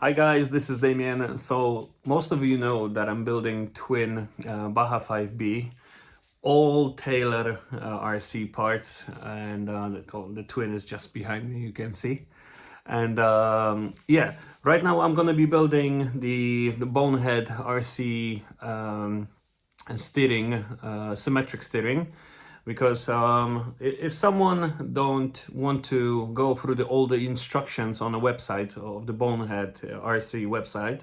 Hi guys, this is Damien. So most of you know that I'm building twin Baja 5B, all Taylor RC parts, and the twin is just behind me, you can see. And yeah, right now I'm gonna be building the Bonehead RC steering, symmetric steering, because if someone don't want to go through all the instructions on the website of the Bonehead RC website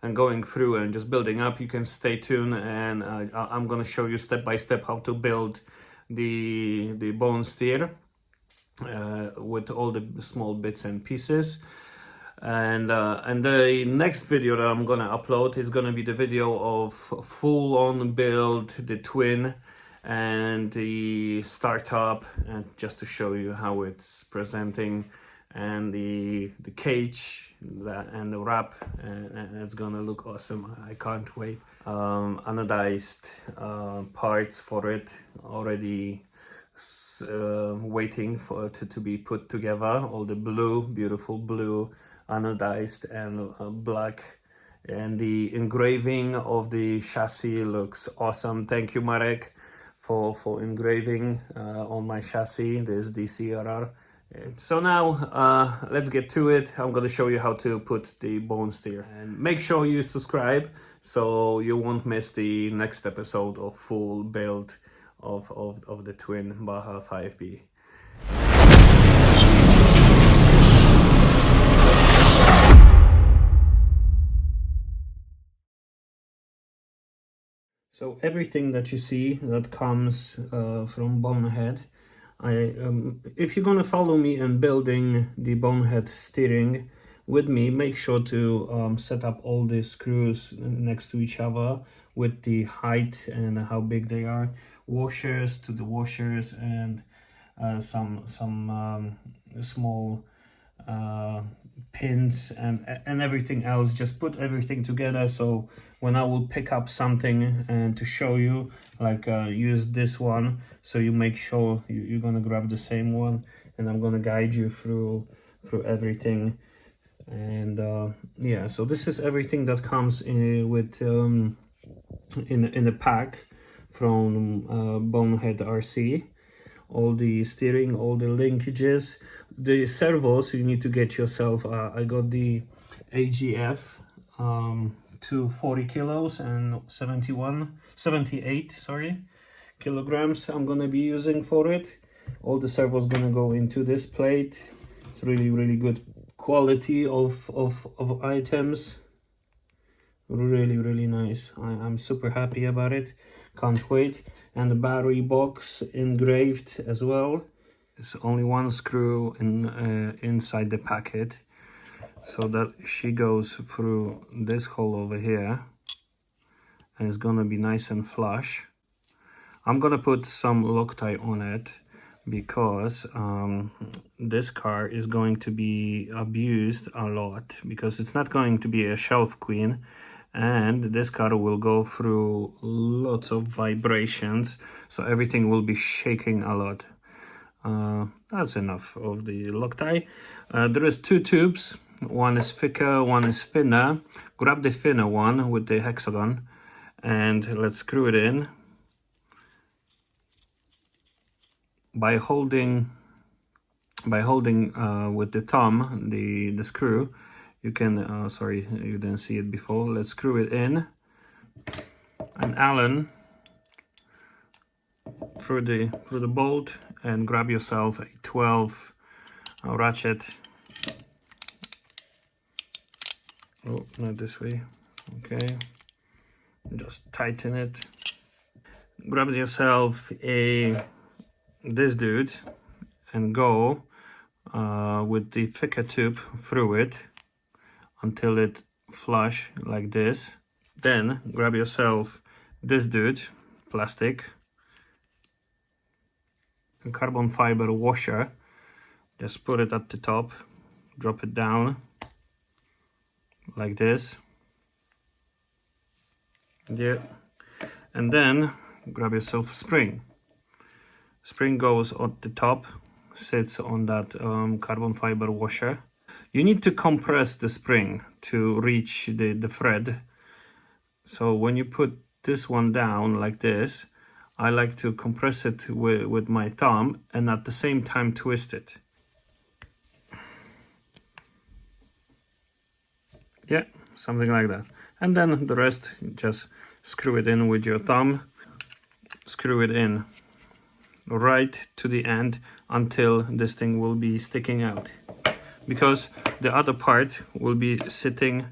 and going through and just building up, you can stay tuned, and I'm gonna show you step by step how to build the bone steer with all the small bits and pieces. And the next video that I'm gonna upload is gonna be the video of full-on build the twin and the startup, and just to show you how it's presenting, and the cage and the wrap, and it's gonna look awesome. I can't wait. Anodized parts for it already waiting to be put together. All the blue, beautiful blue, anodized and black, and the engraving of the chassis looks awesome. Thank you, Marek, for engraving on my chassis, this DCRR. So now let's get to it. I'm gonna show you how to put the bone steer, and make sure you subscribe so you won't miss the next episode of full build of the twin Baja 5B. So everything that you see that comes from Bonehead, if you're gonna follow me in building the Bonehead steering with me, make sure to set up all the screws next to each other with the height and how big they are, washers to the washers, and some small pins and everything else. Just put everything together, so when I will pick up something and to show you, like use this one, so you make sure you're gonna grab the same one, and I'm gonna guide you through everything. And yeah, so this is everything that comes in with in a pack from BoneHeadRC. All the steering, all the linkages, the servos you need to get yourself. I got the AGF to 40 kilos and 78 kilograms I'm gonna be using for it. All the servos gonna go into this plate. It's really good quality of items. Really nice. I'm super happy about it, can't wait. And the battery box engraved as well. It's only one screw inside the packet, so that she goes through this hole over here, and it's gonna be nice and flush. I'm gonna put some Loctite on it because this car is going to be abused a lot, because it's not going to be a shelf queen, and this car will go through lots of vibrations, so everything will be shaking a lot. That's enough of the Loctite. There is two tubes, one is thicker, one is thinner. Grab the thinner one with the hexagon, and let's screw it in. By holding with the thumb the screw, you can sorry, you didn't see it before. Let's screw it in, and Allen through the bolt, and grab yourself a 12 ratchet. Oh, not this way. Okay, just tighten it. Grab yourself this dude, and go with the thicker tube through it until it flush like this. Then grab yourself this dude, plastic, a carbon fiber washer. Just put it at the top, drop it down like this. Yeah, and then grab yourself spring. Spring goes at the top, sits on that carbon fiber washer. You need to compress the spring to reach the thread. So when you put this one down like this, I like to compress it with my thumb and at the same time twist it. Yeah, something like that. And then the rest, just screw it in with your thumb. Screw it in right to the end until this thing will be sticking out. Because the other part will be sitting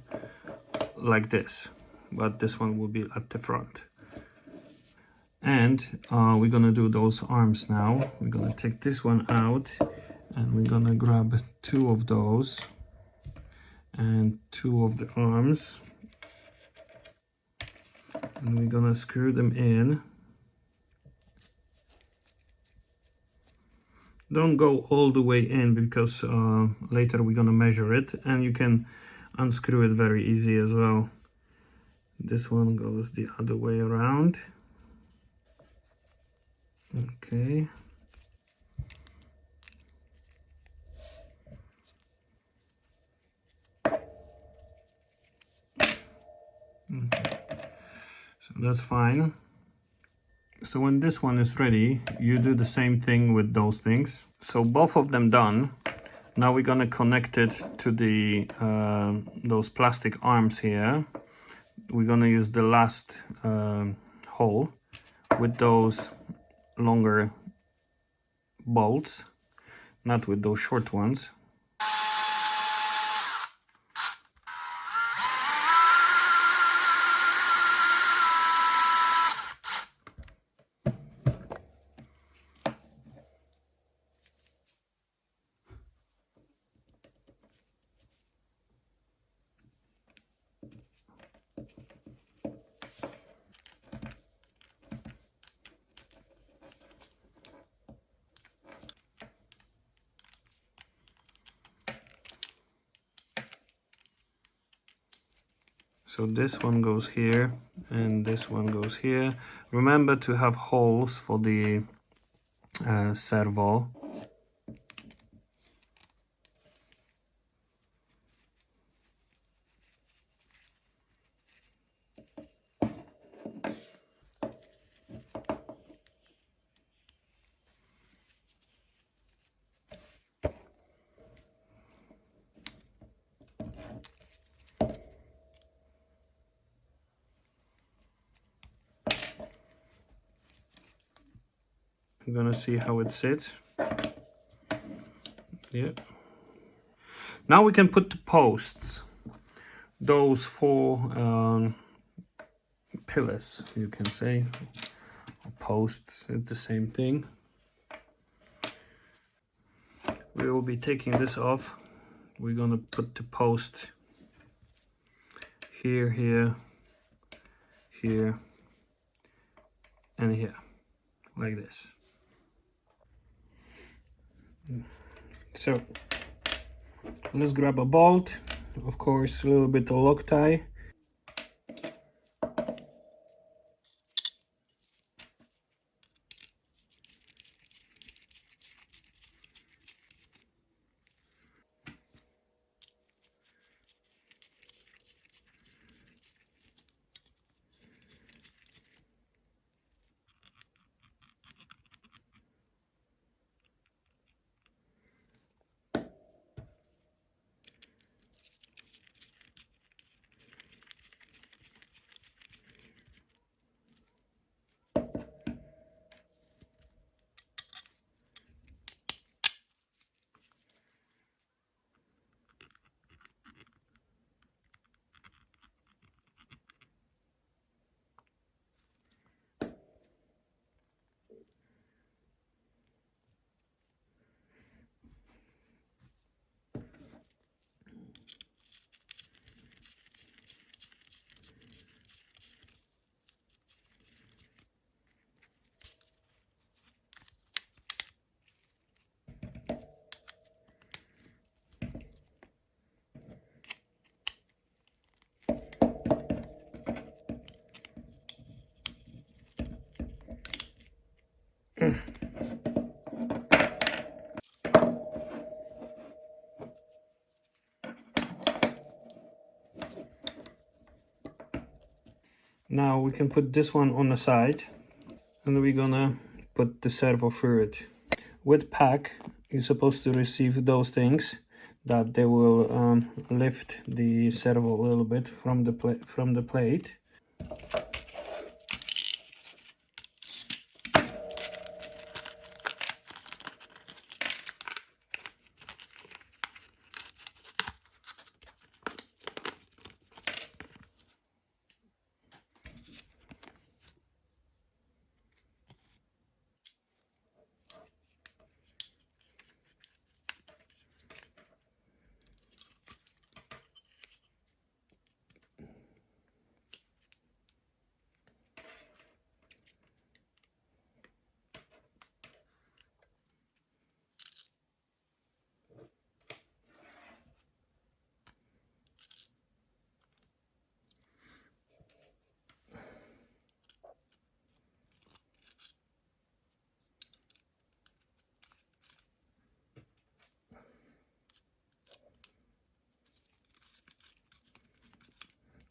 like this, but this one will be at the front. And we're gonna do those arms now. We're gonna take this one out and we're gonna grab 2 of those and 2 of the arms, and we're gonna screw them in. Don't go all the way in because later we're gonna measure it, and you can unscrew it very easy as well. This one goes the other way around. Okay. So that's fine. So when this one is ready, you do the same thing with those things. So both of them done. Now we're gonna connect it to the those plastic arms here. We're gonna use the last hole with those longer bolts, not with those short ones. So this one goes here and this one goes here. Remember to have holes for the servo. I'm gonna see how it sits. Yeah. Now we can put the posts. Those 4 pillars, you can say, or posts, it's the same thing. We will be taking this off. We're gonna put the post here, here, here, and here, like this. So let's grab a bolt, of course, a little bit of Loctite. Now we can put this one on the side, and we're gonna put the servo through it. With pack, you're supposed to receive those things that they will lift the servo a little bit from the plate.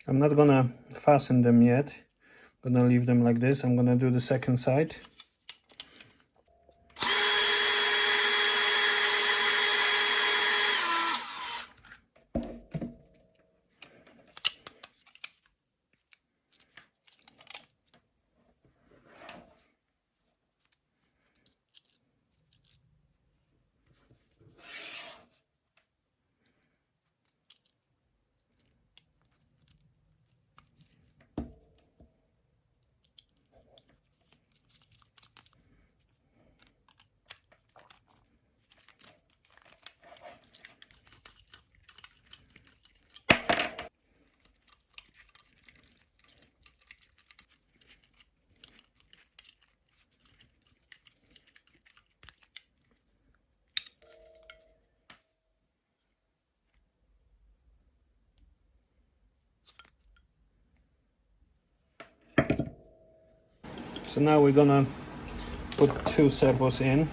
I'm not gonna fasten them yet. I'm gonna leave them like this. I'm gonna do the second side. So now we're gonna put 2 servos in.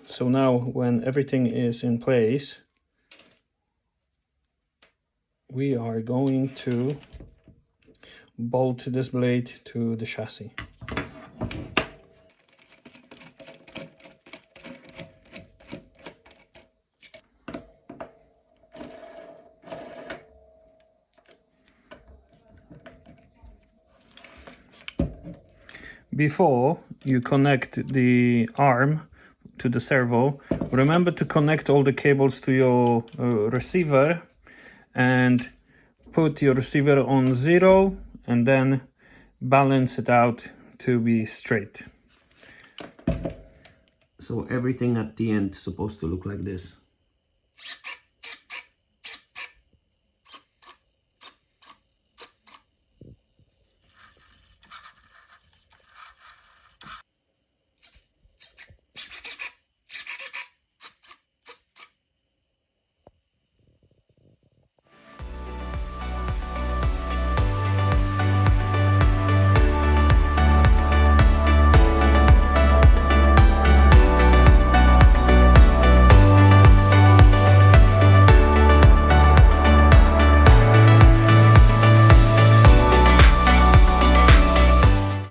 So now when everything is in place, we are going to bolt this blade to the chassis. Before you connect the arm to the servo, remember to connect all the cables to your receiver and put your receiver on 0 and then balance it out to be straight. So everything at the end is supposed to look like this.